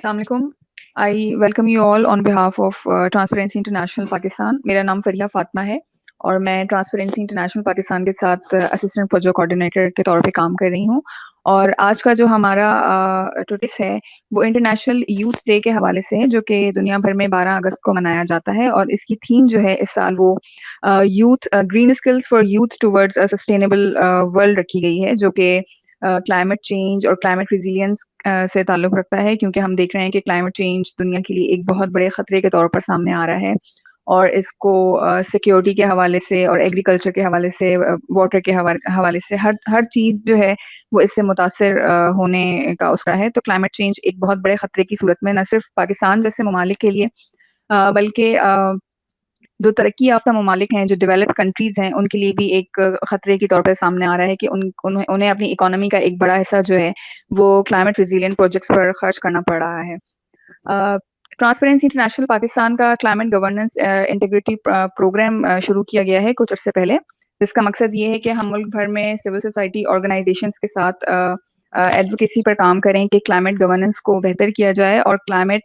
السلام علیکم. I welcome you all on behalf of transparency international Pakistan. میرا نام فریہ فاطمہ ہے اور میں ٹرانسپیرنسی انٹرنیشنل پاکستان کے ساتھ اسسٹنٹ پروجیکٹ کوآرڈینیٹر کے طور پہ کام کر رہی ہوں. اور آج کا جو ہمارا ٹوپک ہے وہ انٹرنیشنل یوتھ ڈے کے حوالے سے ہے، جو کہ دنیا بھر میں 12 اگست کو منایا جاتا ہے. اور اس کی تھیم جو ہے اس سال وہ youth green skills for youth towards sustainable world رکھی گئی ہے، جو کہ کلائمیٹ چینج اور کلائمیٹ ریزیلینس سے تعلق رکھتا ہے، کیونکہ ہم دیکھ رہے ہیں کہ کلائمیٹ چینج دنیا کے لیے ایک بہت بڑے خطرے کے طور پر سامنے آ رہا ہے، اور اس کو سیکیورٹی کے حوالے سے اور ایگریکلچر کے حوالے سے، واٹر کے حوالے سے ہر چیز جو ہے وہ اس سے متاثر ہونے کا اسرا ہے. تو کلائمیٹ چینج ایک بہت بڑے خطرے کی صورت میں نہ صرف پاکستان جیسے ممالک کے لیے بلکہ جو ترقی یافتہ ممالک ہیں، جو ڈیولپڈ کنٹریز ہیں، ان کے لیے بھی ایک خطرے کے طور پر سامنے آ رہا ہے کہ انہیں اپنی اکانومی کا ایک بڑا حصہ جو ہے وہ کلائمیٹ ریزیلینٹ پروجیکٹس پر خرچ کرنا پڑ رہا ہے. ٹرانسپیرنسی انٹرنیشنل پاکستان کا کلائمیٹ گورننس انٹیگریٹی پروگرام شروع کیا گیا ہے کچھ عرصے پہلے، جس کا مقصد یہ ہے کہ ہم ملک بھر میں سول سوسائٹی آرگنائزیشنز کے ساتھ ایڈوکیسی پر کام کریں کہ کلائمیٹ گورننس کو بہتر کیا جائے، اور کلائمیٹ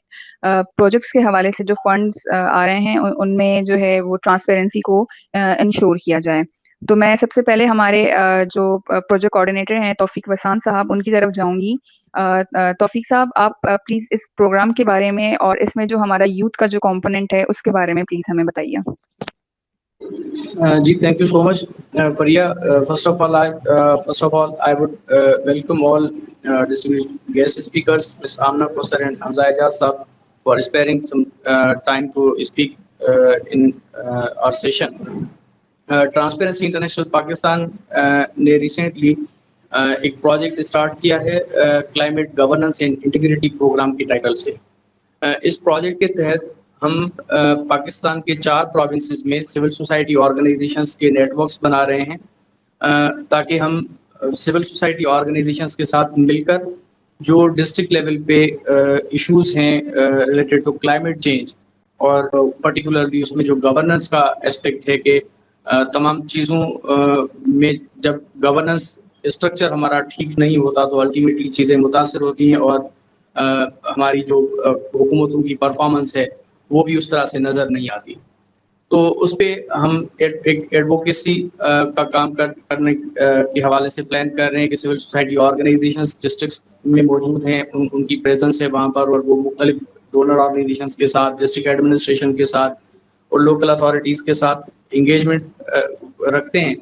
پروجیکٹس کے حوالے سے جو فنڈز آ رہے ہیں ان میں جو ہے وہ ٹرانسپیرنسی کو انشور کیا جائے. تو میں سب سے پہلے ہمارے جو پروجیکٹ کوآرڈینیٹر ہیں توفیق وسان صاحب، ان کی طرف جاؤں گی. توفیق صاحب، آپ پلیز اس پروگرام کے بارے میں اور اس میں جو ہمارا یوتھ کا جو کمپوننٹ ہے اس کے بارے میں پلیز ہمیں بتائیے. Ji, thank you so much, Priya. First of all, I would welcome all distinguished guest speakers, Ms. Amna Kausar and Hamza Ejaz Sahab, for sparing some time to speak in our session. Transparency International Pakistan نے recently ایک project start کیا ہے climate governance and integrity program کی title سے. اس project کے تحت ہم پاکستان کے 4 پروونسز میں سول سوسائٹی آرگنائزیشنز کے نیٹ ورکس بنا رہے ہیں تاکہ ہم سول سوسائٹی آرگنائزیشنز کے ساتھ مل کر جو ڈسٹرکٹ لیول پہ ایشوز ہیں ریلیٹڈ ٹو کلائمیٹ چینج، اور پرٹیکولرلی اس میں جو گورننس کا اسپیکٹ ہے کہ تمام چیزوں میں جب گورننس اسٹرکچر ہمارا ٹھیک نہیں ہوتا تو الٹیمیٹلی چیزیں متاثر ہوتی ہیں، اور ہماری جو حکومتوں کی پرفارمنس ہے وہ بھی اس طرح سے نظر نہیں آتی. تو اس پہ ہم ایک ایڈوکیسی کا کام کرنے کے حوالے سے پلان کر رہے ہیں کہ سول سوسائٹی آرگنائزیشنز ڈسٹرکٹس میں موجود ہیں، ان کی پریزنس ہے وہاں پر، اور وہ مختلف ڈونر آرگنائزیشنز کے ساتھ، ڈسٹرکٹ ایڈمنسٹریشن کے ساتھ اور لوکل اتھارٹیز کے ساتھ انگیجمنٹ رکھتے ہیں.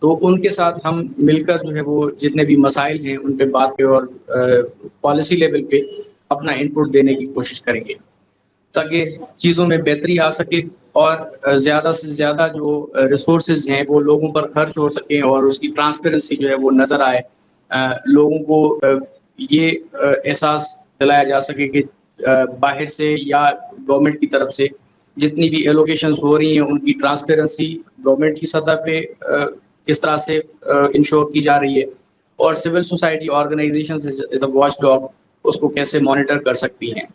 تو ان کے ساتھ ہم مل کر جو ہے وہ جتنے بھی مسائل ہیں ان پہ بات پہ اور پالیسی لیول پہ اپنا انپٹ دینے کی کوشش کریں گے تاکہ چیزوں میں بہتری آ سکے اور زیادہ سے زیادہ جو ریسورسز ہیں وہ لوگوں پر خرچ ہو سکیں اور اس کی ٹرانسپیرنسی جو ہے وہ نظر آئے. لوگوں کو یہ احساس دلایا جا سکے کہ باہر سے یا گورنمنٹ کی طرف سے جتنی بھی ایلوکیشنز ہو رہی ہیں ان کی ٹرانسپیرنسی گورنمنٹ کی سطح پہ کس طرح سے انشور کی جا رہی ہے، اور civil society organizations as a watchdog اس کو کیسے مانیٹر کر سکتی ہیں.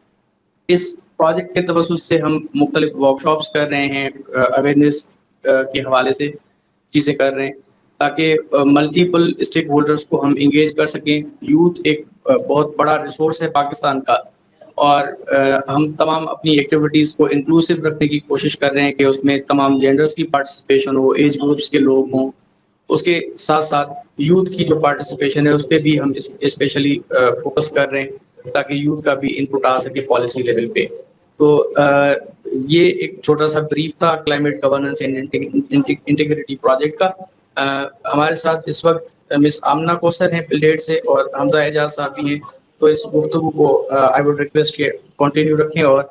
اس پروجیکٹ کے توسط سے ہم مختلف ورکشاپس کر رہے ہیں، اویئرنیس کے حوالے سے چیزیں کر رہے ہیں تاکہ ملٹیپل اسٹیک ہولڈرس کو ہم انگیج کر سکیں. یوتھ ایک بہت بڑا ریسورس ہے پاکستان کا، اور ہم تمام اپنی ایکٹیویٹیز کو انکلوسیو رکھنے کی کوشش کر رہے ہیں کہ اس میں تمام جینڈرز کی پارٹیسپیشن ہو، ایج گروپس کے لوگ ہوں. اس کے ساتھ ساتھ یوتھ کی جو پارٹیسپیشن ہے اس پہ بھی ہم اسپیشلی فوکس کر رہے ہیں تاکہ یوتھ کا بھی انپٹ آ سکے پالیسی لیول پہ. تو یہ ایک چھوٹا سا بریف تھا climate governance and integrity project کا. ہمارے ساتھ اس وقت مس آمنہ کوثر ہیں پلیٹ سے، اور حمزہ اعجاز صاحب بھی ہیں. تو اس گفتگو کو آئی ووڈ ریکویسٹ کہ کنٹینیو رکھیں، اور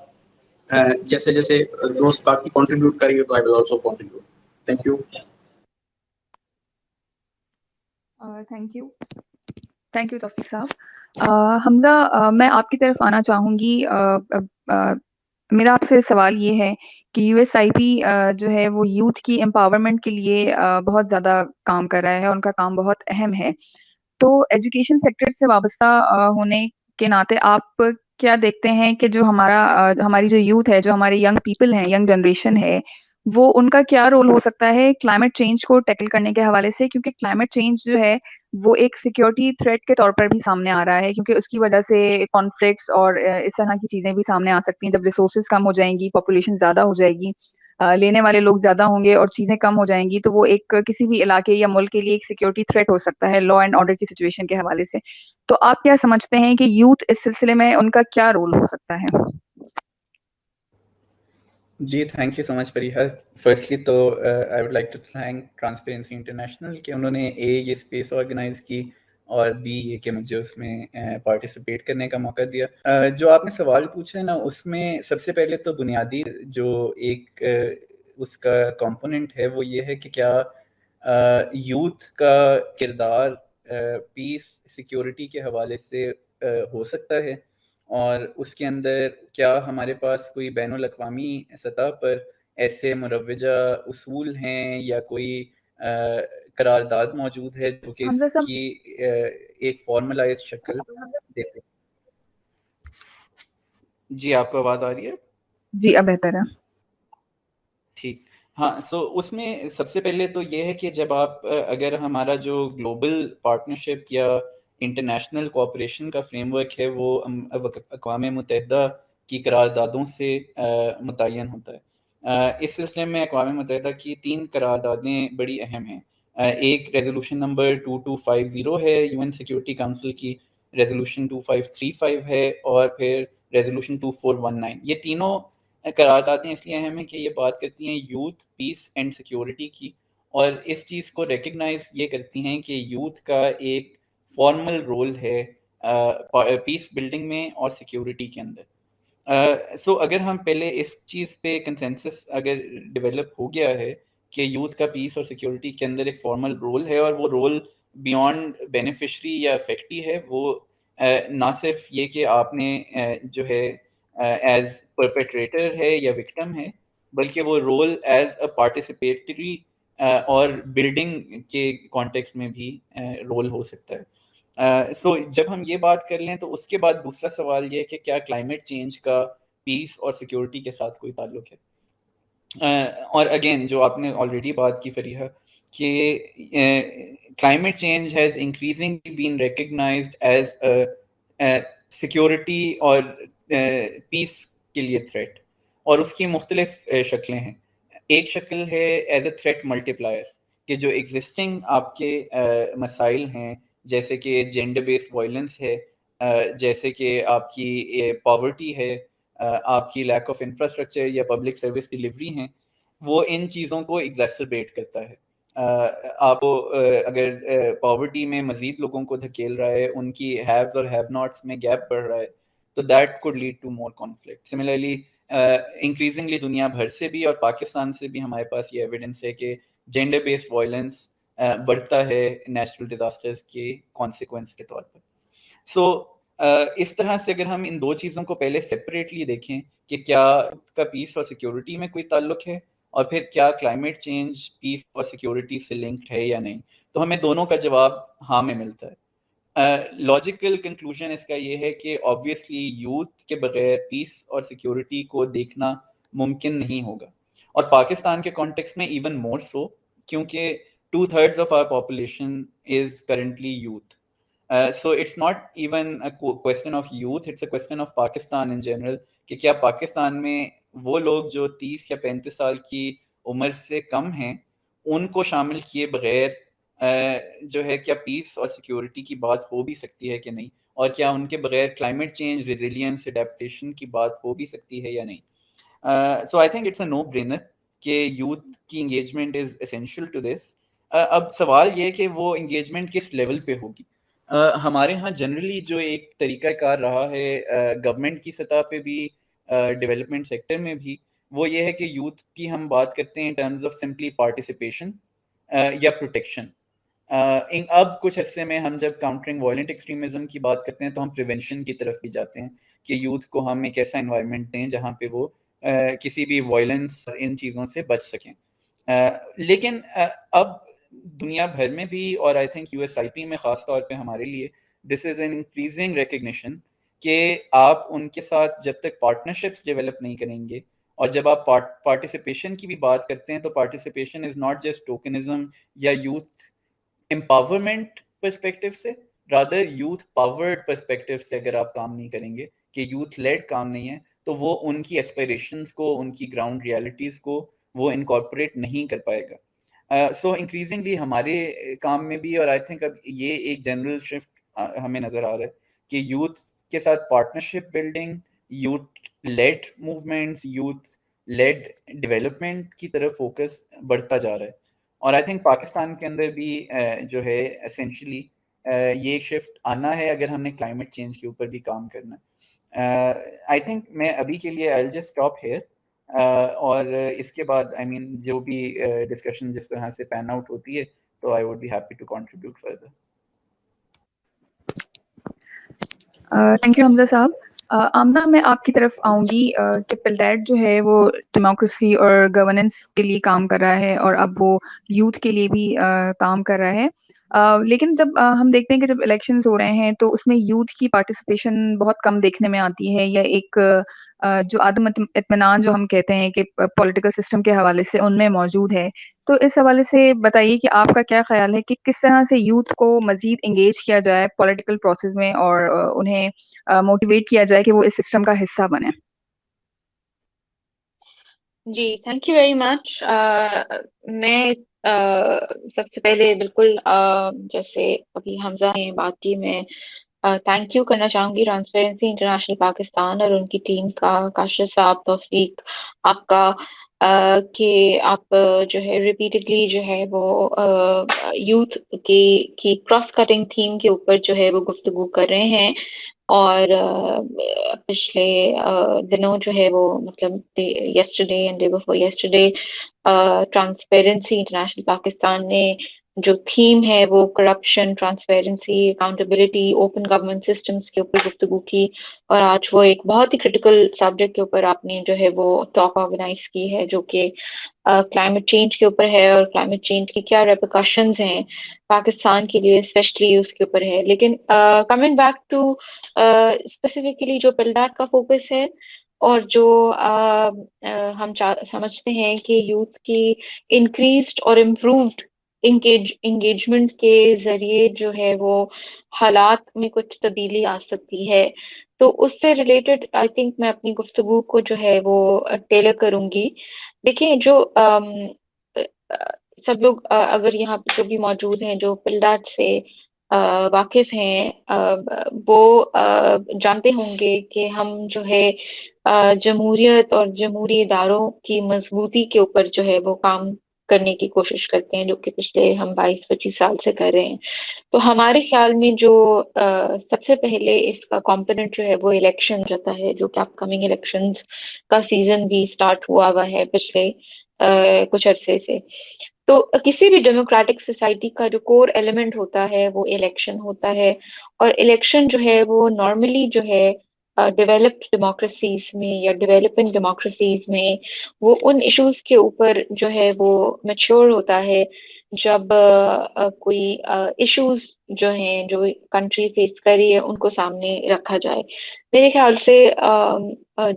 جیسے جیسے دوست باقی کنٹریبیوٹ کریں گے تو I will also contribute. Thank you. Thank you Taufiq صاحب. حمزہ، میں آپ کی طرف آنا چاہوں گی. میرا آپ سے سوال یہ ہے کہ یو ایس آئی پی جو ہے وہ یوتھ کی امپاورمنٹ کے لیے بہت زیادہ کام کر رہا ہے، ان کا کام بہت اہم ہے. تو ایجوکیشن سیکٹر سے وابستہ ہونے کے ناطے آپ کیا دیکھتے ہیں کہ جو ہماری جو یوتھ ہے، جو ہمارے ینگ پیپل ہیں، ینگ جنریشن ہے، وہ ان کا کیا رول ہو سکتا ہے کلائمیٹ چینج کو ٹیکل کرنے کے حوالے سے؟ کیونکہ کلائمیٹ چینج جو ہے وہ ایک سیکیورٹی تھریٹ کے طور پر بھی سامنے آ رہا ہے، کیونکہ اس کی وجہ سے کانفلکٹس اور اس طرح کی چیزیں بھی سامنے آ سکتی ہیں. جب ریسورسز کم ہو جائیں گی، پاپولیشن زیادہ ہو جائے گی، لینے والے لوگ زیادہ ہوں گے اور چیزیں کم ہو جائیں گی، تو وہ ایک کسی بھی علاقے یا ملک کے لیے ایک سیکیورٹی تھریٹ ہو سکتا ہے لا اینڈ آرڈر کی سچویشن کے حوالے سے. تو آپ کیا سمجھتے ہیں کہ یوتھ اس سلسلے میں ان کا کیا رول ہو سکتا ہے؟ جی thank you so much Fariha. Firstly تو I would like to thank Transparency International کہ انہوں نے یہ اسپیس آرگنائز کی اور یہ کہ مجھے اس میں پارٹیسپیٹ کرنے کا موقع دیا. جو آپ نے سوال پوچھا ہے نا، اس میں سب سے پہلے تو بنیادی جو ایک اس کا کمپوننٹ ہے وہ یہ ہے کہ کیا یوتھ کا کردار پیس سیکیورٹی کے حوالے سے ہو سکتا ہے، اور اس کے اندر کیا ہمارے پاس کوئی بین الاقوامی سطح پر ایسے مروجہ اصول ہیں یا کوئی قرارداد موجود ہے جو کہ اس حمزہ صاحب، کی ایک فارملائز شکل دیتے. جی آپ کو آواز آ رہی ہے؟ جی اب بہتر ہے. ٹھیک. ہاں، سو اس میں سب سے پہلے تو یہ ہے کہ جب آپ اگر ہمارا جو گلوبل پارٹنرشپ یا انٹرنیشنل کوآپریشن کا فریم ورک ہے وہ اقوام متحدہ کی قراردادوں سے متعین ہوتا ہے. اس سلسلے میں اقوام متحدہ کی 3 قراردادیں بڑی اہم ہیں. ایک ریزولوشن نمبر 2250 ہے یو این سیکیورٹی کونسل کی، ریزولوشن 2535 ہے، اور پھر ریزولوشن 2419. یہ تینوں قراردادیں اس لیے اہم ہیں کہ یہ بات کرتی ہیں یوتھ، پیس اینڈ سیکیورٹی کی، اور اس چیز کو ریکگنائز یہ کرتی ہیں کہ یوتھ کا ایک فارمل رول ہے پیس بلڈنگ میں اور سیکیورٹی کے اندر. سو اگر ہم پہلے اس چیز پہ کنسنسس اگر ڈیولپ ہو گیا ہے کہ یوتھ کا پیس اور سیکیورٹی کے اندر ایک فارمل رول ہے، اور وہ رول بیونڈ بینیفیشری یا افیکٹی ہے، وہ نہ صرف یہ کہ آپ نے جو ہے ایز پرپیٹریٹر ہے یا وکٹم ہے، بلکہ وہ رول ایز اے پارٹیسپیٹری اور بلڈنگ کے کانٹیکس میں بھی رول ہو سکتا ہے. سو جب ہم یہ بات کر لیں تو اس کے بعد دوسرا سوال یہ ہے کہ کیا کلائمیٹ چینج کا پیس اور سیکیورٹی کے ساتھ کوئی تعلق ہے. اور اگین جو آپ نے آلریڈی بات کی فریحہ کہ climate change has increasingly been recognised as security اور پیس کے لیے تھریٹ، اور اس کی مختلف شکلیں ہیں. ایک شکل ہے ایز اے تھریٹ ملٹی پلائر، کہ جو ایگزسٹنگ آپ کے مسائل ہیں جیسے کہ جینڈر بیسڈ وائلنس ہے، جیسے کہ آپ کی پاورٹی ہے، آپ کی لیک آف انفراسٹرکچر یا پبلک سروس ڈلیوری ہیں، وہ ان چیزوں کو ایگزیسربیٹ کرتا ہے. آپ اگر پاورٹی میں مزید لوگوں کو دھکیل رہا ہے، ان کی ہیوز اور ہیو ناٹس میں گیپ بڑھ رہا ہے، تو that could lead to more conflict. Similarly increasingly دنیا بھر سے بھی اور پاکستان سے بھی ہمارے پاس یہ ایویڈنس ہے کہ جینڈر بیسڈ وائلنس بڑھتا ہے نیچرل ڈیزاسٹرز کے کانسیکوینس کے طور پر. سو اس طرح سے اگر ہم ان دو چیزوں کو پہلے سپریٹلی دیکھیں کہ کیا کا پیس اور سیکیورٹی میں کوئی تعلق ہے، اور پھر کیا کلائمیٹ چینج پیس اور سیکیورٹی سے لنکڈ ہے یا نہیں، تو ہمیں دونوں کا جواب ہاں میں ملتا ہے. لاجیکل کنکلوژن اس کا یہ ہے کہ آبویسلی یوتھ کے بغیر پیس اور سیکیورٹی کو دیکھنا ممکن نہیں ہوگا، اور پاکستان کے کانٹیکس میں ایون مور سو، کیونکہ 2/3 of our population is currently youth. So it's not even a question of youth, it's a question of Pakistan in general, کہ کیا پاکستان میں وہ لوگ جو 30 یا 35 سال کی عمر سے کم ہیں ان کو شامل کیے بغیر جو ہے کیا پیس اور سیکیورٹی کی بات ہو بھی سکتی ہے کہ نہیں، اور کیا ان کے بغیر کلائمیٹ چینج، ریزیلینس، اڈیپٹیشن کی بات ہو بھی سکتی ہے یا نہیں. So I think it's a no brainer کہ یوتھ کی engagement is essential to this. اب سوال یہ ہے کہ وہ انگیجمنٹ کس لیول پہ ہوگی. ہمارے ہاں جنرلی جو ایک طریقہ کار رہا ہے گورنمنٹ کی سطح پہ بھی، ڈیولپمنٹ سیکٹر میں بھی، وہ یہ ہے کہ یوتھ کی ہم بات کرتے ہیں ان ٹرمز آف سمپلی پارٹیسپیشن یا پروٹیکشن. اب کچھ عرصے میں ہم جب کاؤنٹرنگ وائلنٹ ایکسٹریمزم کی بات کرتے ہیں تو ہم پریونشن کی طرف بھی جاتے ہیں کہ یوتھ کو ہم ایک ایسا انوائرمنٹ دیں جہاں پہ وہ کسی بھی وائلنس ان چیزوں سے بچ سکیں. لیکن اب دنیا بھر میں بھی، اور I think U S I P میں خاص طور پہ ہمارے لیے this is an increasing recognition کہ آپ ان کے ساتھ جب تک پارٹنرشپس ڈیولپ نہیں کریں گے، اور جب آپ پارٹیسپیشن کی بھی بات کرتے ہیں تو پارٹیسپیشن از ناٹ جسٹ ٹوکنزم یا یوتھ امپاورمنٹ پرسپیکٹو سے، رادر یوتھ پاورڈ پرسپیکٹو سے اگر آپ کام نہیں کریں گے، کہ یوتھ لیڈ کام نہیں ہے، تو وہ ان کی ایسپیریشنس کو، ان کی گراؤنڈ ریالٹیز کو وہ انکارپوریٹ نہیں کر پائے گا. سو انکریزنگلی ہمارے کام میں بھی، اور آئی تھنک اب یہ ایک جنرل شفٹ ہمیں نظر آ رہا ہے کہ یوتھ کے ساتھ partnership building, youth lead movements, youth lead development کی طرف فوکس بڑھتا جا رہا ہے. اور آئی تھنک پاکستان کے اندر بھی جو ہے اسینشلی یہ شفٹ آنا ہے اگر ہم نے کلائمیٹ چینج کے اوپر بھی کام کرنا ہے. آئی تھنک میں ابھی کے لیے آئی جسٹ اسٹاپ ہیئر، اور اس کے بعد آئی مین جو بھی ڈسکشن جس طرح سے پین آؤٹ ہوتی ہے تو I would be happy to contribute further. Thank you Hamza صاحب. آمنہ میں آپ کی طرف آؤں گی کہ پلڈیٹ جو ہے وہ ڈیموکریسی اور گورننس کے لیے کام کر رہا ہے، اور اب وہ یوتھ کے لیے بھی کام کر رہا ہے. لیکن جب ہم دیکھتے ہیں کہ جب الیکشنز ہو رہے ہیں تو اس میں یوتھ کی پارٹیسپیشن بہت کم دیکھنے میں آتی ہے، یا ایک جو عدم اطمینان جو ہم کہتے ہیں کہ پولیٹیکل سسٹم کے حوالے سے ان میں موجود ہے. تو اس حوالے سے بتائیے کہ آپ کا کیا خیال ہے کہ کس طرح سے یوتھ کو مزید انگیج کیا جائے پولیٹیکل پروسیس میں، اور انہیں موٹیویٹ کیا جائے کہ وہ اس سسٹم کا حصہ بنے. جی تھینک یو ویری مچ. میں سب سے پہلے بالکل جیسے ابھی حمزہ نے بات کی، میں تھینک یو کرنا چاہوں گی ٹرانسپیرنسی انٹرنیشنل پاکستان اور ان کی ٹیم کا، کاشف صاحب، توفیق آپ کا، کہ آپ جو ہے ریپیٹڈلی جو ہے وہ یوتھ کی کراس کٹنگ تھیم کے اوپر جو ہے وہ گفتگو کر رہے ہیں. اور پچھلے دنوں جو ہے وہ مطلب yesterday and day before yesterday transparency international Pakistan نے جو تھیم ہے وہ corruption, transparency, accountability, open government systems کے اوپر گفتگو کی. اور آج وہ ایک بہت ہی کرٹیکل سبجیکٹ کے اوپر آپ نے جو ہے وہ ٹاک آرگنائز کی ہے، جو کہ کلائمیٹ چینج کے اوپر ہے، اور کلائمیٹ چینج کی کیا ریپیکاشنز ہیں پاکستان کے لیے اسپیشلی اس کے اوپر ہے. لیکن کمنگ بیک ٹو اسپیسیفکلی جو پلڈیٹ کا فوکس ہے، اور جو ہم سمجھتے ہیں کہ یوتھ کی انکریزڈ اور امپرووڈ انگیجمنٹ کے ذریعے جو ہے وہ حالات میں کچھ تبدیلی آ سکتی ہے. تو اس سے ریلیٹڈ آئی تھنک میں اپنی گفتگو کو جو ہے وہ ٹیلر کروں گی. دیکھیں، جو سب لوگ اگر یہاں پہ جو بھی موجود ہیں جو پلڈیٹ سے واقف ہیں، وہ جانتے ہوں گے کہ ہم جو ہے جمہوریت اور جمہوری اداروں کی مضبوطی کے اوپر جو ہے وہ کام کرنے کی کوشش کرتے ہیں، جو کہ پچھلے ہم 22-25 سال سے کر رہے ہیں. تو ہمارے خیال میں جو سب سے پہلے اس کا کمپوننٹ جو ہے وہ الیکشن رہتا ہے، جو کہ اپ کمنگ الیکشنز کا سیزن بھی سٹارٹ ہوا ہے پچھلے کچھ عرصے سے. تو کسی بھی ڈیموکریٹک سوسائٹی کا جو کور ایلیمنٹ ہوتا ہے وہ الیکشن ہوتا ہے. اور الیکشن جو ہے وہ نارملی جو ہے ڈیولپڈ ڈیموکریسیز میں یا ڈیولپنگ ڈیموکریسیز میں وہ ان ایشوز کے اوپر جو ہے وہ میچور ہوتا ہے جب کوئی ایشوز جو ہیں جو کنٹری فیس کر رہی ہے ان کو سامنے رکھا جائے. میرے خیال سے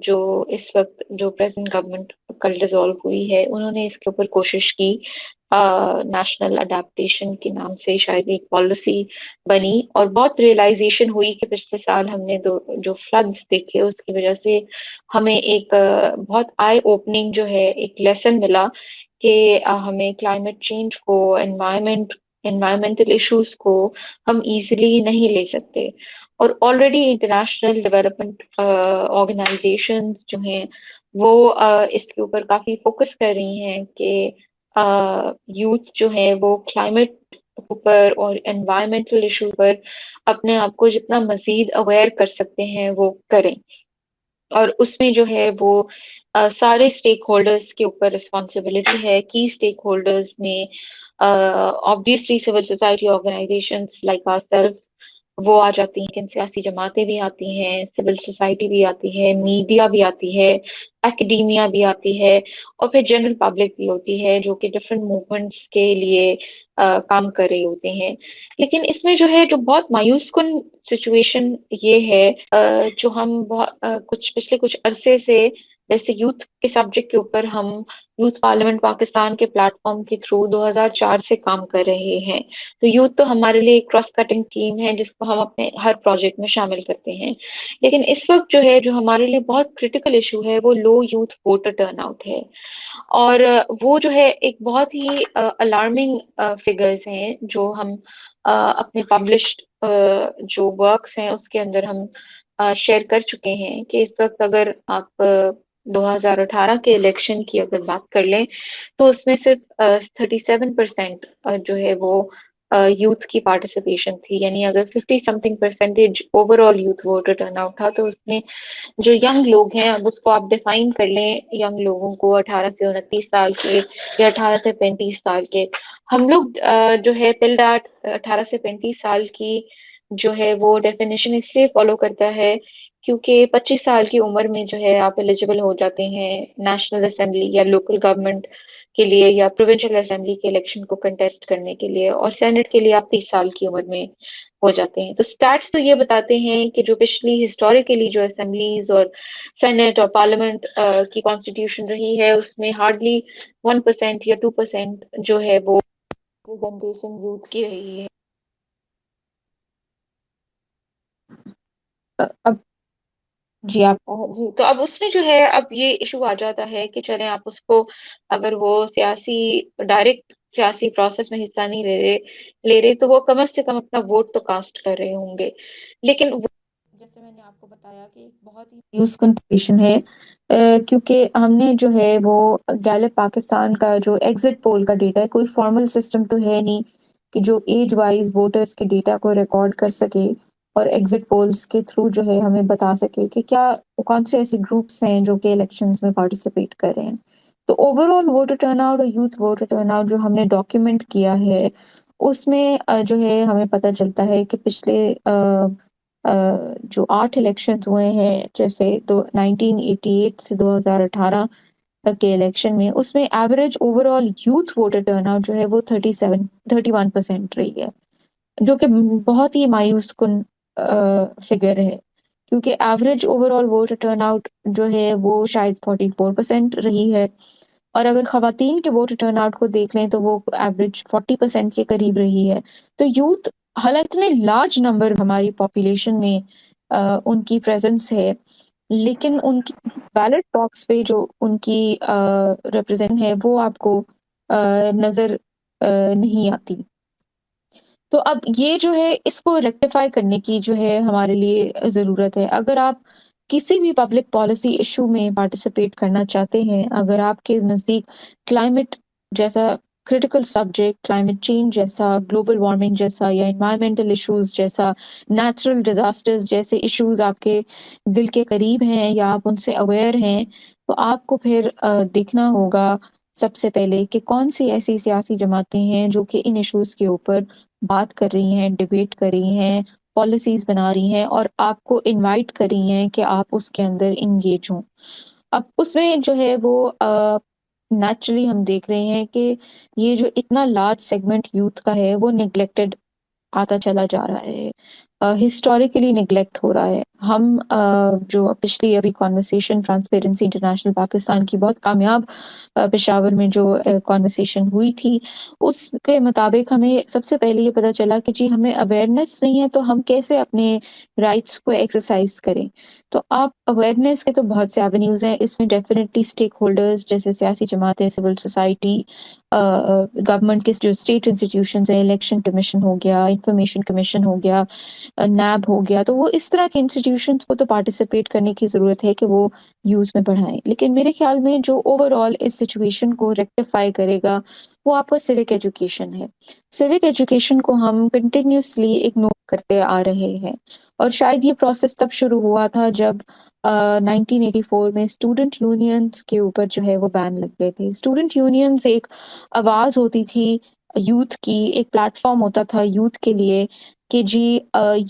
جو اس وقت جو پریزنٹ گورنمنٹ کل ڈیزالو ہوئی ہے، انہوں نے اس کے اوپر کوشش کی، نیشنل اڈیپٹیشن کے نام سے شاید ایک پالیسی بنی، اور بہت ریئلائزیشن ہوئی کہ پچھلے سال ہم نے جو فلڈز دیکھے اس کی وجہ سے ہمیں ایک بہت آئی اوپننگ جو ہے ایک لیسن ملا کہ ہمیں کلائمیٹ چینج کو، انوائرمنٹل ایشوز کو ہم ایزیلی نہیں لے سکتے. اور آلریڈی انٹرنیشنل ڈیولپمنٹ آرگنائزیشنز جو ہیں وہ اس کے اوپر کافی فوکس کر رہی ہیں کہ یوتھ جو ہے وہ کلائمیٹ اوپر اور انوائرمنٹل ایشو پر اپنے آپ کو جتنا مزید اویئر کر سکتے ہیں وہ کریں. اور اس میں جو ہے وہ سارے اسٹیک ہولڈرز کے اوپر رسپانسبلٹی ہے. کی اسٹیک ہولڈرز میں obviously civil society organizations like ourselves وہ آ جاتی ہیں، لیکن سیاسی جماعتیں بھی آتی ہیں، سول سوسائٹی بھی آتی ہے، میڈیا بھی آتی ہے، اکیڈیمیا بھی آتی ہے، اور پھر جنرل پبلک بھی ہوتی ہے جو کہ ڈفرینٹ موومنٹس کے لیے کام کر رہے ہوتے ہیں. لیکن اس میں جو ہے جو بہت مایوس کن سچویشن یہ ہے جو ہم پچھلے کچھ عرصے سے جیسے یوتھ کے سبجیکٹ کے اوپر ہم یوتھ پارلیمنٹ پاکستان کے پلیٹ فارم کے تھرو 2004 سے کام کر رہے ہیں. تو یوتھ تو ہمارے لیے ایک کراس کٹنگ ٹیم ہے جس کو ہم اپنے ہر پروجیکٹ میں شامل کرتے ہیں. لیکن اس وقت جو ہے جو ہمارے لیے بہت کریٹیکل ایشو ہے وہ لو یوتھ ووٹر ٹرن آؤٹ ہے. اور وہ جو ہے ایک بہت ہی الارمنگ فگرز ہیں جو ہم اپنے پبلشڈ جو ورکس ہیں اس کے اندر ہم شیئر کر چکے ہیں کہ اس وقت اگر آپ 2018 کے الیکشن کی اگر بات کر لیں تو اس میں صرف 37% جو ہے وہ یوتھ کی پارٹیسپیشن تھی. یعنی اگر 50 some thing percentage over all youth voter turn out تھا تو اس میں جو ینگ لوگ ہیں اب اس کو آپ ڈیفائن کر لیں ینگ لوگوں کو 18 سے 29 سال کے یا 18 سے 35 سال کے. ہم لوگ جو ہے پلڈاٹ 18 سے 35 سال کی جو ہے وہ ڈیفینیشن اس لیے فالو کرتا ہے کیونکہ 25 سال کی عمر میں جو ہے آپ ایلیجیبل ہو جاتے ہیں نیشنل اسمبلی یا لوکل گورنمنٹ کے لیے یا پروونشل اسمبلی کے الیکشن کو کنٹیسٹ کرنے کے لیے, اور سینٹ کے لیے آپ 30 سال کی عمر میں ہو جاتے ہیں. تو سٹیٹس تو یہ بتاتے ہیں کہ جو پچھلی ہسٹوریکلی جو اسمبلیز اور سینٹ اور پارلیمنٹ کی کانسٹیٹیوشن رہی ہے اس میں ہارڈلی 1% یا 2% جو ہے وہ ریپرزنٹیشن یوتھ کی رہی ہے. اب جی آپ جی, تو اب اس میں جو ہے اب یہ ایشو آ جاتا ہے کہ چلیں آپ اس کو اگر وہ ڈائریکٹ سیاسی پروسیس میں حصہ نہیں لے رہے تو وہ کم از کم اپنا ووٹ تو کاسٹ کر رہے ہوں گے. لیکن جیسے میں نے آپ کو بتایا کہ ایک بہت ہی نیوز کنٹریبیوشن ہے کیونکہ ہم نے جو ہے وہ گیلپ پاکستان کا جو ایگزٹ پول کا ڈیٹا ہے, کوئی فارمل سسٹم تو ہے نہیں کہ جو ایج وائز ووٹرز کے ڈیٹا کو ریکارڈ کر سکے اور ایگزٹ پولز کے تھرو جو ہے ہمیں بتا سکے کہ کیا کون سے ایسے گروپس ہیں جو کہ الیکشنز میں پارٹیسپیٹ کر رہے ہیں. تو over all voter turn out اور یوتھ ووٹر ٹرن آؤٹ جو ہم نے ڈاکیومنٹ کیا ہے اس میں جو ہے ہمیں پتہ چلتا ہے کہ پچھلے جو 8 الیکشنز ہوئے ہیں جیسے 1988 سے 2018 تک کے الیکشن میں, اس میں average over all youth voter turn out جو ہے وہ 31% رہی ہے, جو کہ بہت ہی مایوس کن فگر ہے کیونکہ average over all voter turn out جو ہے وہ شاید 44% رہی ہے. اور اگر خواتین کے ووٹر ٹرن آؤٹ کو دیکھ لیں تو وہ ایوریج 40% کے قریب رہی ہے. تو یوتھ حالانکہ اتنے لارج نمبر ہماری پاپولیشن میں ان کی پریزنس ہے, لیکن ان کی بیلٹ باکس پہ جو ان کی ریپرزینٹ ہے وہ آپ کو نظر نہیں آتی. تو اب یہ جو ہے اس کو ریکٹیفائی کرنے کی جو ہے ہمارے لیے ضرورت ہے. اگر آپ کسی بھی پبلک پالیسی ایشو میں پارٹیسپیٹ کرنا چاہتے ہیں, اگر آپ کے نزدیک کلائمیٹ جیسا کریٹیکل سبجیکٹ, کلائمیٹ چینج جیسا, گلوبل وارمنگ جیسا یا انوائرمنٹل ایشوز جیسا, نیچرل ڈیزاسٹرز جیسے ایشوز آپ کے دل کے قریب ہیں یا آپ ان سے اویئر ہیں, تو آپ کو پھر دیکھنا ہوگا سب سے پہلے کہ کون سی ایسی سیاسی جماعتیں ہیں جو کہ ان ایشوز کے اوپر بات کر رہی ہیں, ڈیبیٹ کر رہی ہیں, پالیسیز بنا رہی ہیں اور آپ کو انوائٹ کر رہی ہیں کہ آپ اس کے اندر انگیج ہوں. اب اس میں جو ہے وہ نیچرلی ہم دیکھ رہے ہیں کہ یہ جو اتنا لارج سیگمنٹ یوتھ کا ہے وہ نگلیکٹڈ آتا چلا جا رہا ہے, ہسٹوریکلی نگلیکٹ ہو رہا ہے. ہم جو پچھلی ابھی کانورسیشن ٹرانسپیرنسی انٹرنیشنل پاکستان کی بہت کامیاب پشاور میں جو کانورسیشن ہوئی تھی اس کے مطابق ہمیں سب سے پہلے یہ پتہ چلا کہ جی ہمیں اویئرنیس نہیں ہے تو ہم کیسے اپنے رائٹس کو ایکسرسائز کریں. تو آپ اویئرنیس کے تو بہت سے ایونیوز ہیں, اس میں ڈیفینیٹلی اسٹیک ہولڈرز جیسے سیاسی جماعتیں, سول سوسائٹی, گورنمنٹ کے جو اسٹیٹ انسٹیٹیوشنز ہیں, الیکشن کمیشن ہو گیا, انفارمیشن کمیشن ہو گیا, نیب ہو گیا, تو وہ اس طرح کے انسٹیٹیوشنز کو تو پارٹیسپیٹ کرنے کی ضرورت ہے کہ وہ یوز میں پڑھائیں. لیکن میرے خیال میں جو اوور آل اس سچویشن کو ریکٹیفائی کرے گا وہ آپ کا سیوک ایجوکیشن ہے. سیوک ایجوکیشن کو ہم کنٹینیوسلی اگنور کرتے آ رہے ہیں, اور شاید یہ پروسیس تب شروع ہوا تھا جب 1984 میں اسٹوڈنٹ یونینز کے اوپر جو ہے وہ بین لگ گئے تھے. اسٹوڈنٹ یونینز ایک آواز ہوتی تھی یوتھ کی, ایک پلیٹ فارم ہوتا تھا یوتھ کے لیے کہ جی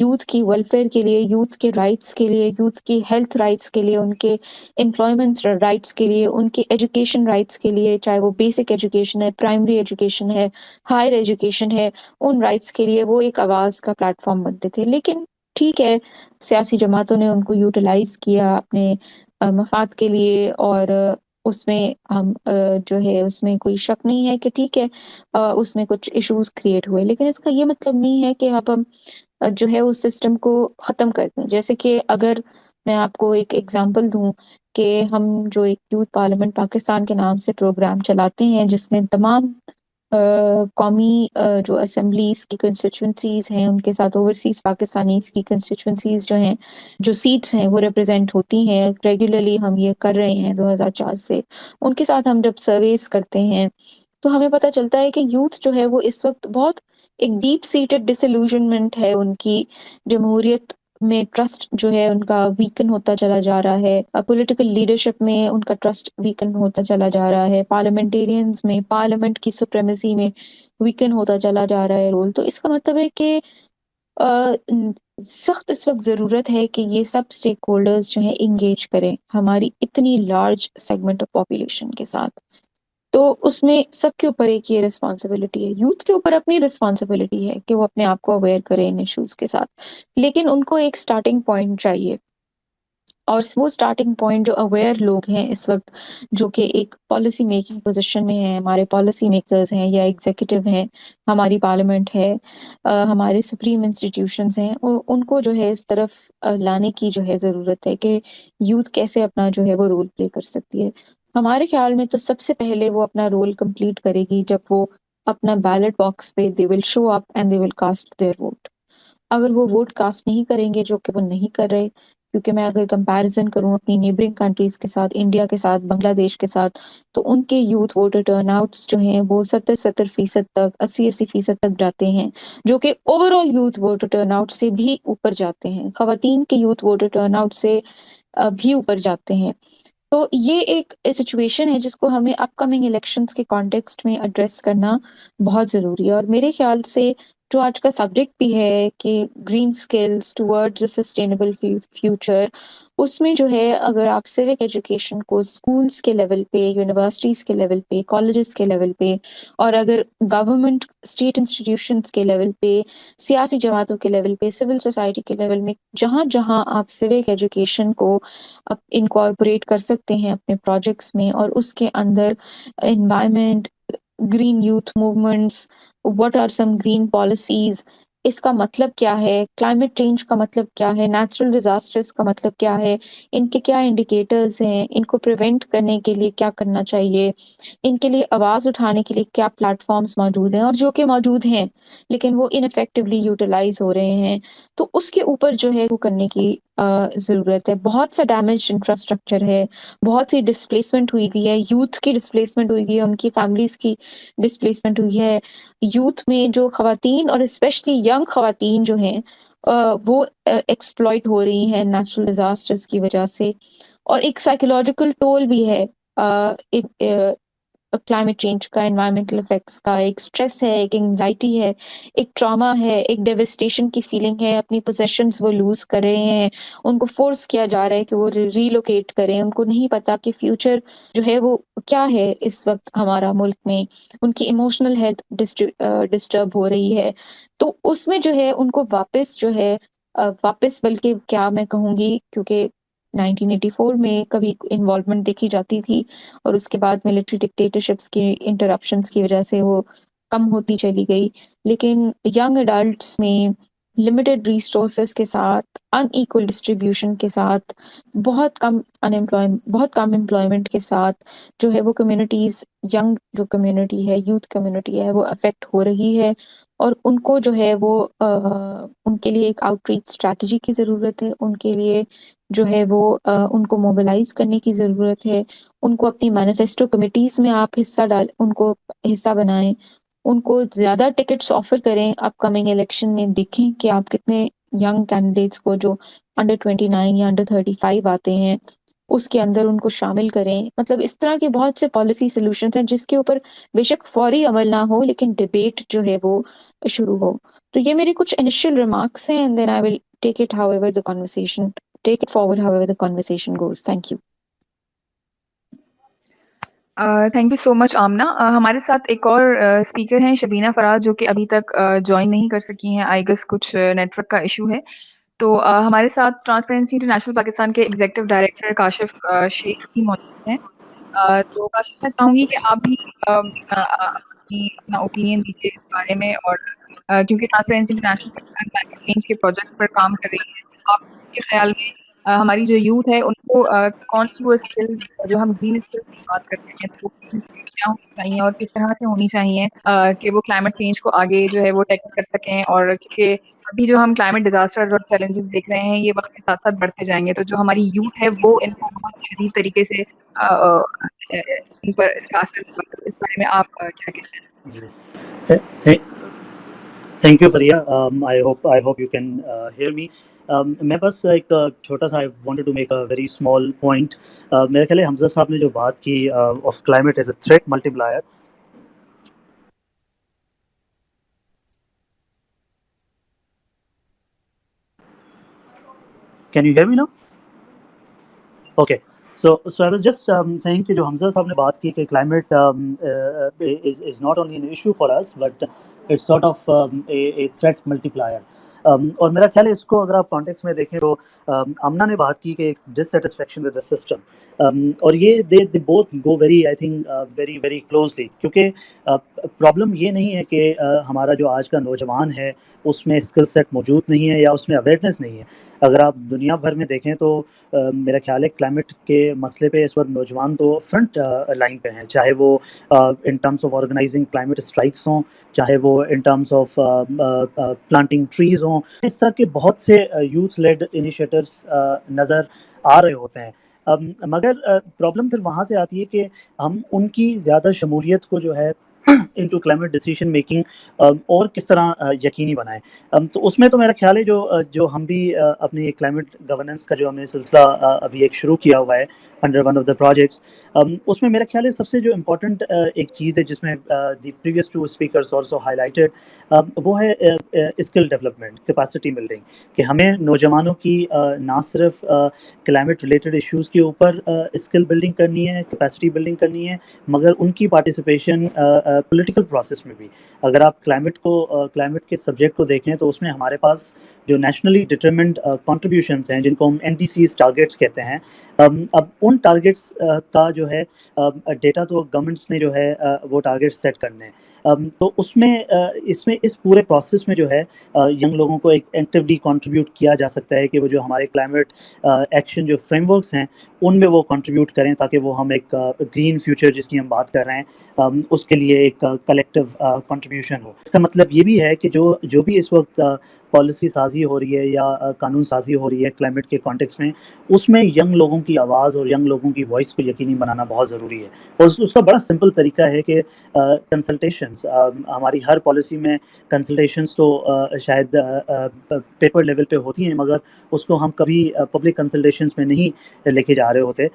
یوتھ کی ویلفیئر کے لیے, یوتھ کے رائٹس کے لیے, یوتھ کی ہیلتھ رائٹس کے لیے, ان کے امپلائمنٹ رائٹس کے لیے, ان کے ایجوکیشن رائٹس کے لیے, چاہے وہ بیسک ایجوکیشن ہے, پرائمری ایجوکیشن ہے, ہائر ایجوکیشن ہے, ان رائٹس کے لیے وہ ایک آواز کا پلیٹ فارم بنتے تھے. لیکن ٹھیک ہے سیاسی جماعتوں نے ان کو یوٹیلائز کیا اپنے مفاد کے لیے، اور اس میں ہم جو ہے اس میں کوئی شک نہیں ہے کہ ٹھیک ہے اس میں کچھ ایشوز کریٹ ہوئے، لیکن اس کا یہ مطلب نہیں ہے کہ اب ہم جو ہے اس سسٹم کو ختم کر دیں. جیسے کہ اگر میں آپ کو ایک ایگزامپل دوں کہ ہم جو ایک یوتھ پارلیمنٹ پاکستان کے نام سے پروگرام چلاتے ہیں، جس میں تمام قومی جو اسمبلیز کی کنسٹیچوئنسیز ہیں ان کے ساتھ اوورسیز پاکستانیز کی کنسٹیچوئنسیز جو ہیں، جو سیٹس ہیں وہ ریپرزینٹ ہوتی ہیں. ریگولرلی ہم یہ کر رہے ہیں 2004 سے. ان کے ساتھ ہم جب سرویز کرتے ہیں تو ہمیں پتہ چلتا ہے کہ یوتھ جو ہے وہ اس وقت بہت ایک ڈیپ سیٹڈ ڈسلوژنمنٹ ہے، ان کی جمہوریت میں ٹرسٹ جو ہے ان کا ویکن ہوتا چلا جا رہا ہے، پولیٹیکل لیڈرشپ میں ان کا ٹرسٹ ویکن ہوتا چلا جا رہا ہے، پارلیمنٹیرینز میں پارلیمنٹ کی سپریمیسی میں ویکن ہوتا چلا جا رہا ہے رول. تو اس کا مطلب ہے کہ سخت اس وقت ضرورت ہے کہ یہ سب اسٹیک ہولڈرز جو ہیں انگیج کریں ہماری اتنی لارج سیگمنٹ آف پاپولیشن کے ساتھ. تو اس میں سب کے اوپر ایک یہ رسپانسبلٹی ہے، یوتھ کے اوپر اپنی رسپانسبلٹی ہے کہ وہ اپنے آپ کو اویئر کریں ان ایشوز کے ساتھ، لیکن ان کو ایک سٹارٹنگ پوائنٹ چاہیے. اور وہ سٹارٹنگ پوائنٹ جو اویئر لوگ ہیں اس وقت، جو کہ ایک پالیسی میکنگ پوزیشن میں ہیں، ہمارے پالیسی میکرز ہیں یا ایگزیکٹو ہیں، ہماری پارلیمنٹ ہے، ہمارے سپریم انسٹیٹیوشنز ہیں، ان کو جو ہے اس طرف لانے کی جو ہے ضرورت ہے کہ یوتھ کیسے اپنا جو ہے وہ رول پلے کر سکتی ہے. ہمارے خیال میں تو سب سے پہلے وہ اپنا رول کمپلیٹ کرے گی جب وہ اپنا بیلٹ باکس پہ they will show up and they will cast their vote. اگر وہ ووٹ کاسٹ نہیں کریں گے، جو کہ وہ نہیں کر رہے، کیونکہ میں اگر کمپیریزن کروں اپنی نیبرنگ کنٹریز کے ساتھ، انڈیا کے ساتھ، بنگلہ دیش کے ساتھ، تو ان کے یوتھ ووٹر ٹرن آؤٹس جو ہیں وہ 70% تک، 80% تک جاتے ہیں، جو کہ over all youth voter turn out سے بھی اوپر جاتے ہیں، خواتین کے یوتھ ووٹر ٹرن آؤٹ سے بھی اوپر جاتے ہیں. تو یہ ایک سچویشن ہے جس کو ہمیں اپ کمنگ الیکشنز کے کانٹیکسٹ میں ایڈریس کرنا بہت ضروری ہے. اور میرے خیال سے جو آج کا سبجیکٹ بھی ہے کہ green skills towards sustainable future, اس میں جو ہے اگر آپ سیوک ایجوکیشن کو اسکولز کے لیول پہ، یونیورسٹیز کے لیول پہ، کالجز کے لیول پہ، اور اگر گورنمنٹ اسٹیٹ انسٹیٹیوشنز کے لیول پہ، سیاسی جماعتوں کے لیول پہ، سول سوسائٹی کے لیول میں، جہاں جہاں آپ سیوک ایجوکیشن کو انکارپوریٹ کر سکتے ہیں اپنے پروجیکٹس میں، اور اس کے اندر environment, green youth movements, what are some green policies, اس کا مطلب کیا ہے، کلائمیٹ چینج کا مطلب کیا ہے، نیچرل ڈیزاسٹرز کا مطلب کیا ہے، ان کے کیا انڈیکیٹرز ہیں، ان کو پریونٹ کرنے کے لیے کیا کرنا چاہیے، ان کے لیے آواز اٹھانے کے لیے کیا پلیٹ فارمز موجود ہیں، اور جو کہ موجود ہیں لیکن وہ انفیکٹولی یوٹیلائز ہو رہے ہیں، تو اس کے اوپر جو ہے وہ کرنے کی ضرورت ہے. بہت سا ڈیمیج انفراسٹرکچر ہے، بہت سی ڈسپلیسمنٹ ہوئی بھی ہے، یوتھ کی ڈسپلیسمنٹ ہوئی بھی ہے، ان کی فیملیز کی ڈسپلیسمنٹ ہوئی ہے. یوتھ میں جو خواتین اور اسپیشلی ینگ خواتین جو ہیں وہ ایکسپلائٹ ہو رہی ہیں نیچرل ڈیزاسٹرز کی وجہ سے. اور ایک سائیکولوجیکل ٹول بھی ہے کلائمیٹ چینج کا، انوائرمنٹل افیکٹس کا، ایک سٹریس ہے، ایک انگزائٹی ہے، ایک ٹراما ہے، ایک ڈیوسٹیشن کی فیلنگ ہے، اپنی پوزیشنز وہ لوز کر رہے ہیں، ان کو فورس کیا جا رہا ہے کہ وہ ریلوکیٹ کریں، ان کو نہیں پتا کہ فیوچر جو ہے وہ کیا ہے اس وقت ہمارا ملک میں، ان کی ایموشنل ہیلتھ ڈسٹرب ہو رہی ہے. تو اس میں جو ہے ان کو واپس جو ہے واپس، بلکہ کیا میں کہوں گی، کیونکہ 1984 میں کبھی انوالومنٹ دیکھی جاتی تھی اور اس کے بعد ملٹری ڈکٹیٹرشپس کی انٹرپشنس کی وجہ سے وہ کم ہوتی چلی گئی، لیکن ینگ ایڈلٹس میں لمیٹڈ ریسورسز کے ساتھ، ان ایکول ڈسٹریبیوشن کے ساتھ، بہت کم امپلائمنٹ کے ساتھ جو ہے وہ کمیونٹیز، ینگ جو کمیونٹی ہے، یوتھ کمیونٹی ہے، وہ افیکٹ ہو رہی ہے. اور ان کو جو ہے وہ ان کے لیے ایک آؤٹ ریچ اسٹریٹجی کی ضرورت ہے، ان کے لیے جو ہے وہ ان کو موبلائز کرنے کی ضرورت ہے. ان کو اپنی مینیفیسٹو کمیٹیز میں آپ ان کو حصہ بنائیں، ان کو زیادہ ٹکٹس آفر کریں اپ کمنگ الیکشن میں. دیکھیں کہ آپ کتنے ینگ کینڈیڈیٹس کو جو انڈر 29 یا انڈر 35 آتے ہیں اس کے اندر ان کو شامل کریں. مطلب اس طرح کے بہت سے پالیسی سولوشنز ہیں جس کے اوپر بے شک فوری عمل نہ ہو لیکن ڈیبیٹ جو ہے وہ شروع ہو. تو یہ میری کچھ انیشیل ریمارکس ہیں، and then I will take it however the conversation take it forward however the conversation goes. Thank you. Thank you so much Amna. ہمارے ساتھ ایک اور اسپیکر ہیں شبینہ فراز، جو کہ ابھی تک جوائن نہیں کر سکی ہیں، آئی گیس کچھ نیٹ ورک کا ایشو ہے. تو ہمارے ساتھ ٹرانسپیرنسی انٹرنیشنل پاکستان کے ایگزیکٹو ڈائریکٹر کاشف شیخ بھی موجود ہیں. تو کاشف میں چاہوں گی کہ آپ بھی اپنا اوپینین دیجیے اس بارے میں, اور کیونکہ transparency international Pakistan climate change کے پروجیکٹ پر کام کر رہی ہے, آپ کے خیال میں ہماری جو یوتھ ہے ان کو کون سی وہ اسکل جو ہم گرین اسکل کی بات کرتے ہیں تو وہ کیا ہونی چاہیے اور کس طرح سے ہونی چاہیے کہ وہ کلائمیٹ چینج کو آگے جو ہے وہ ٹیکل کر سکیں, اور کیونکہ ابھی جو ہم کلائمیٹ ڈیزاسٹرز اور چیلنجز دیکھ رہے ہیں یہ وقت کے ساتھ ساتھ بڑھتے جائیں گے, تو جو ہماری یوتھ ہے وہ ان کو بہت شدید طریقے سے ان پر اس کا اثر ہوگا. تو اس بارے میں آپ کیا کہتے ہیں؟ Thank you Fariha, I hope you can hear me. میں بس ایک چھوٹا سا I wanted to make a very small point. میرے خیال ہے حمزہ صاحب نے جو بات کی of climate as a threat multiplier, Can you hear me now? Okay. So I was just saying کہ جو حمزہ صاحب نے بات کی کہ climate is not only an issue for us but it's sort of a threat multiplier. اور میرا خیال ہے اس کو اگر آپ کانٹیکس میں دیکھیں تو امنا نے بات کی کہ ایک ڈسسیٹسفیکشن ود دا سسٹم, اور یہ they both go very I think very very closely, کیونکہ پرابلم یہ نہیں ہے کہ ہمارا جو آج کا نوجوان ہے اس میں اسکل سیٹ موجود نہیں ہے یا اس میں اویئرنیس نہیں ہے. اگر آپ دنیا بھر میں دیکھیں تو میرا خیال ہے کلائمیٹ کے مسئلے پہ اس وقت نوجوان تو فرنٹ لائن پہ ہیں, چاہے وہ in terms of organising climate strikes ہوں, چاہے وہ in terms of planting trees ہوں. اس طرح کے بہت سے یوتھ لیڈ انیشیٹوز نظر آ رہے ہوتے ہیں. مگر پرابلم پھر وہاں سے آتی ہے کہ ہم ان کی زیادہ شمولیت کو جو ہے انٹو کلائمیٹ ڈیسیژن میکنگ اور کس طرح یقینی بنائیں. تو اس میں تو میرا خیال ہے جو ہم بھی اپنی کلائمیٹ گورننس کا جو ہم نے سلسلہ ابھی ایک شروع کیا ہوا ہے under one of the projects, اس میں میرا خیال ہے سب سے جو امپورٹنٹ ایک چیز ہے جس میں the previous two speakers also high lighted, وہ ہے اسکل ڈیولپمنٹ, کیپیسٹی بلڈنگ, کہ ہمیں نوجوانوں کی نہ صرف کلائمیٹ ریلیٹڈ ایشوز کے اوپر اسکل بلڈنگ کرنی ہے, کیپیسٹی بلڈنگ کرنی ہے, مگر ان کی پارٹیسپیشن پولیٹیکل پروسیس میں بھی. اگر آپ کلائمیٹ کے سبجیکٹ کو دیکھیں تو اس میں ہمارے پاس جو نیشنلی ڈٹرمنڈ کنٹریبیوشنس ہیں جن کو ہم NDCs ٹارگیٹس کہتے ہیں, اب ان ٹارگیٹس کا جو ہے ڈیٹا تو گورنمنٹس نے جو ہے وہ ٹارگیٹس سیٹ کرنے ہیں. تو اس میں اس پورے پروسیس میں جو ہے ینگ لوگوں کو ایک ایکٹیولی کنٹریبیوٹ کیا جا سکتا ہے کہ وہ جو ہمارے کلائمیٹ ایکشن جو فریم ورکس ہیں ان میں وہ کنٹریبیوٹ کریں, تاکہ وہ ہم ایک گرین فیوچر جس کی ہم بات کر رہے ہیں اس کے لیے ایک کلیکٹیو کنٹریبیوشن ہو. اس کا مطلب یہ بھی ہے کہ جو بھی اس وقت پالیسی سازی ہو رہی ہے یا قانون سازی ہو رہی ہے کلائمیٹ کے کانٹیکس میں, اس میں ینگ لوگوں کی آواز اور ینگ لوگوں کی وائس کو یقینی بنانا بہت ضروری ہے. اور اس کا بڑا سمپل طریقہ ہے کہ کنسلٹیشنس, ہماری ہر پالیسی میں کنسلٹیشنس تو شاید پیپر لیول پہ ہوتی ہیں, مگر اس کو ہم کبھی پبلک کنسلٹیشنس میں نہیں لے کے جا رہے ہوتے.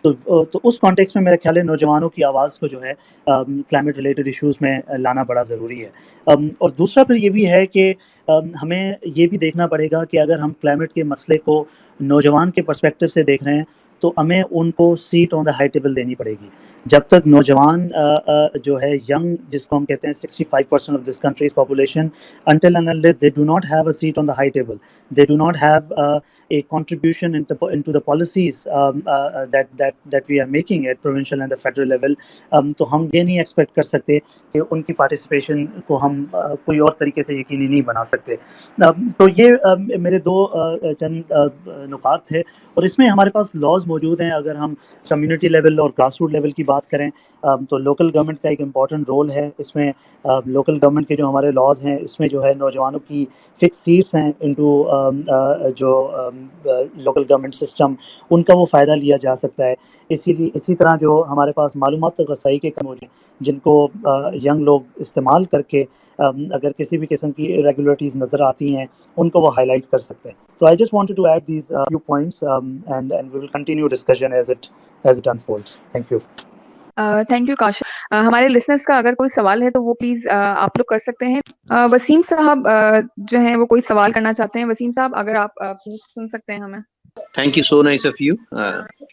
تو اس کانٹیکس میں میرا خیال ہے نوجوانوں کی آواز کو جو ہے کلائمیٹ ریلیٹڈ ایشوز میں لانا بڑا ضروری ہے. اور دوسرا پھر یہ بھی ہے کہ ہمیں یہ بھی دیکھنا پڑے گا کہ اگر ہم کلائمیٹ کے مسئلے کو نوجوان کے پرسپیکٹو سے دیکھ رہے ہیں تو ہمیں ان کو seat on the high table دینی پڑے گی. جب تک نوجوان جو ہے ینگ جس کو ہم کہتے ہیں 65% of this countries population, until and unless they do not have a seat on the high table, they do not have a contribution into the policies that we are making at provincial and the federal level, تو ہم یہ نہیں expect کر سکتے کہ ان کی participation کو ہم کوئی اور طریقے سے یقینی نہیں بنا سکتے. تو یہ میرے دو چند نکات تھے, اور اس میں ہمارے پاس لاز موجود ہیں. اگر ہم کمیونٹی لیول اور گراس روٹ لیول کی بات کریں تو لوکل گورنمنٹ کا ایک امپورٹنٹ رول ہے اس میں. لوکل گورنمنٹ کے جو ہمارے لاز ہیں اس میں جو ہے نوجوانوں کی فکس سیٹس ہیں انٹو جو لوکل گورنمنٹ سسٹم, ان کا وہ فائدہ لیا جا سکتا ہے. اسی طرح جو ہمارے پاس معلومات تک رسائی کے کم جن کو ینگ لوگ استعمال کر کے اگر کسی بھی قسم کی ریگولیٹریز نظر آتی ہیں ان کو وہ ہائی لائٹ کر سکتے ہیں. تو I just wanted to add these few points and we will continue discussion as it unfolds. Thank you. Thank you Kashif. ہمارے لسنرس کا اگر کوئی سوال ہے تو وہ پلیز آپ لوگ کر سکتے ہیں. وسیم صاحب جو ہیں وہ کوئی سوال کرنا چاہتے ہیں. وسیم صاحب اگر آپ پلیز سن سکتے ہیں ہمیں. Thank you so nice of you.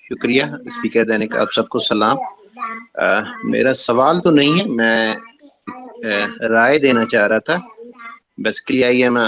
شکریہ اسپیکر دینک, آپ سب کو سلام. میرا سوال تو نہیں ہے, میں رائے دینا چاہ رہا تھا. Basically I am a